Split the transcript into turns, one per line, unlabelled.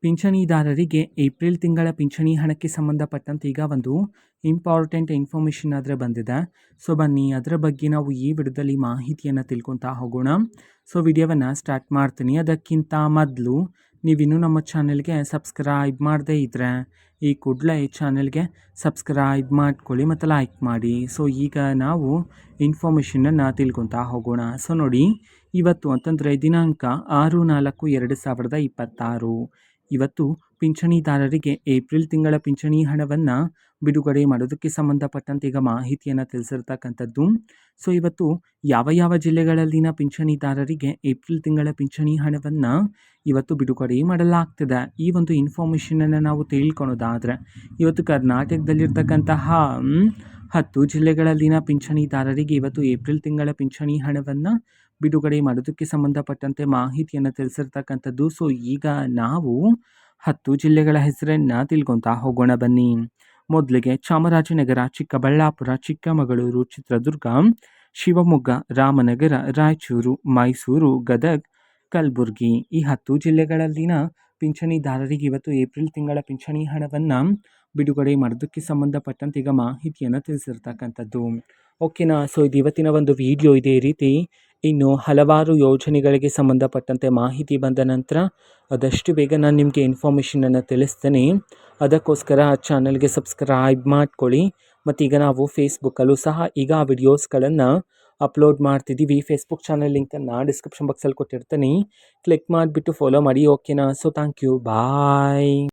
ಪಿಂಚಣಿದಾರರಿಗೆ April ತಿಂಗಳ ಪಿಂಚಣಿ ಹಣಕ್ಕೆ ಸಂಬಂಧಪಟ್ಟಂತೆ ಈಗ ಒಂದು ಇಂಪಾರ್ಟೆಂಟ್ ಇನ್ಫಾರ್ಮೇಷನ್ ಆದರೆ ಬಂದಿದೆ. ಸೊ ಬನ್ನಿ ಅದರ ಬಗ್ಗೆ ನಾವು ಈ ವಿಡಿಯೋದಲ್ಲಿ ಮಾಹಿತಿಯನ್ನು ತಿಳ್ಕೊತಾ ಹೋಗೋಣ. ಸೊ ವಿಡಿಯೋವನ್ನು ಸ್ಟಾರ್ಟ್ ಮಾಡ್ತೀನಿ. ಅದಕ್ಕಿಂತ ಮೊದಲು ನೀವಿನ್ನೂ ನಮ್ಮ ಚಾನೆಲ್ಗೆ ಸಬ್ಸ್ಕ್ರೈಬ್ ಮಾಡದೇ ಇದ್ದರೆ ಈ ಕೂಡಲೇ ಚಾನೆಲ್ಗೆ ಸಬ್ಸ್ಕ್ರೈಬ್ ಮಾಡ್ಕೊಳ್ಳಿ ಮತ್ತು ಲೈಕ್ ಮಾಡಿ. ಸೊ ಈಗ ನಾವು ಇನ್ಫಾರ್ಮೇಷನನ್ನು ತಿಳ್ಕೊತಾ ಹೋಗೋಣ. ಸೊ ನೋಡಿ, ಇವತ್ತು ಅಂತಂದರೆ ದಿನಾಂಕ 6/4/2026 ಇವತ್ತು ಪಿಂಚಣಿದಾರರಿಗೆ ಏಪ್ರಿಲ್ ತಿಂಗಳ ಪಿಂಚಣಿ ಹಣವನ್ನು ಬಿಡುಗಡೆ ಮಾಡೋದಕ್ಕೆ ಸಂಬಂಧಪಟ್ಟಂತೆ ಈಗ ಮಾಹಿತಿಯನ್ನು ತಿಳಿಸಿರ್ತಕ್ಕಂಥದ್ದು. ಸೊ ಇವತ್ತು ಯಾವ ಯಾವ ಜಿಲ್ಲೆಗಳಲ್ಲಿನ ಪಿಂಚಣಿದಾರರಿಗೆ ಏಪ್ರಿಲ್ ತಿಂಗಳ ಪಿಂಚಣಿ ಹಣವನ್ನು ಇವತ್ತು ಬಿಡುಗಡೆ ಮಾಡಲಾಗ್ತದೆ, ಈ ಒಂದು ಇನ್ಫಾರ್ಮೇಷನನ್ನು ನಾವು ತಿಳ್ಕೊಳೋದಾದರೆ ಇವತ್ತು ಕರ್ನಾಟಕದಲ್ಲಿರ್ತಕ್ಕಂತಹ 10 ಜಿಲ್ಲೆಗಳಲ್ಲಿನ ಪಿಂಚಣಿದಾರರಿಗೆ ಇವತ್ತು ಏಪ್ರಿಲ್ ತಿಂಗಳ ಪಿಂಚಣಿ ಹಣವನ್ನು ಬಿಡುಗಡೆ ಮಾಡೋದಕ್ಕೆ ಸಂಬಂಧಪಟ್ಟಂತೆ ಮಾಹಿತಿಯನ್ನು ತಿಳಿಸಿರ್ತಕ್ಕಂಥದ್ದು. ಸೊ ಈಗ ನಾವು 10 ಜಿಲ್ಲೆಗಳ ಹೆಸರನ್ನು ತಿಳ್ಕೊತಾ ಹೋಗೋಣ ಬನ್ನಿ. ಮೊದಲಿಗೆ ಚಾಮರಾಜನಗರ, ಚಿಕ್ಕಬಳ್ಳಾಪುರ, ಚಿಕ್ಕಮಗಳೂರು, ಚಿತ್ರದುರ್ಗ, ಶಿವಮೊಗ್ಗ, ರಾಮನಗರ, ರಾಯಚೂರು, ಮೈಸೂರು, ಗದಗ್, ಕಲಬುರಗಿ ಈ 10 ಜಿಲ್ಲೆಗಳಲ್ಲಿನ ಪಿಂಚಣಿದಾರರಿಗೆ ಇವತ್ತು ಏಪ್ರಿಲ್ ತಿಂಗಳ ಪಿಂಚಣಿ ಹಣವನ್ನು ಬಿಡುಗಡೆ ಮಾಡೋದಕ್ಕೆ ಸಂಬಂಧಪಟ್ಟಂತೆ ಈಗ ಮಾಹಿತಿಯನ್ನು ತಿಳಿಸಿರ್ತಕ್ಕಂಥದ್ದು. ಓಕೆನಾ. ಸೊ ಇದು ಇವತ್ತಿನ ಒಂದು ವಿಡಿಯೋ. ಇದೇ ರೀತಿ ಇನ್ನು ಹಲವಾರು ಯೋಜನೆಗಳಿಗೆ ಸಂಬಂಧಪಟ್ಟಂತೆ ಮಾಹಿತಿ ಬಂದ ನಂತರ ಆದಷ್ಟು ಬೇಗ ನಾನು ನಿಮಗೆ ಇನ್ಫಾರ್ಮೇಷನನ್ನು ತಿಳಿಸ್ತೇನೆ. ಅದಕ್ಕೋಸ್ಕರ ಚಾನಲ್ಗೆ ಸಬ್ಸ್ಕ್ರೈಬ್ ಮಾಡ್ಕೊಳ್ಳಿ. ಮತ್ತು ಈಗ ನಾವು ಫೇಸ್ಬುಕ್ಕಲ್ಲೂ ಸಹ ಈಗ ಆ ವಿಡಿಯೋಸ್ಗಳನ್ನು ಅಪ್ಲೋಡ್ ಮಾಡ್ತಿದ್ದೀವಿ. ಫೇಸ್ಬುಕ್ ಚಾನಲ್ ಲಿಂಕನ್ನು ಡಿಸ್ಕ್ರಿಪ್ಷನ್ ಬಾಕ್ಸಲ್ಲಿ ಕೊಟ್ಟಿರ್ತೀನಿ, ಕ್ಲಿಕ್ ಮಾಡಿಬಿಟ್ಟು ಫಾಲೋ ಮಾಡಿ. ಓಕೆನಾ. So thank you, bye.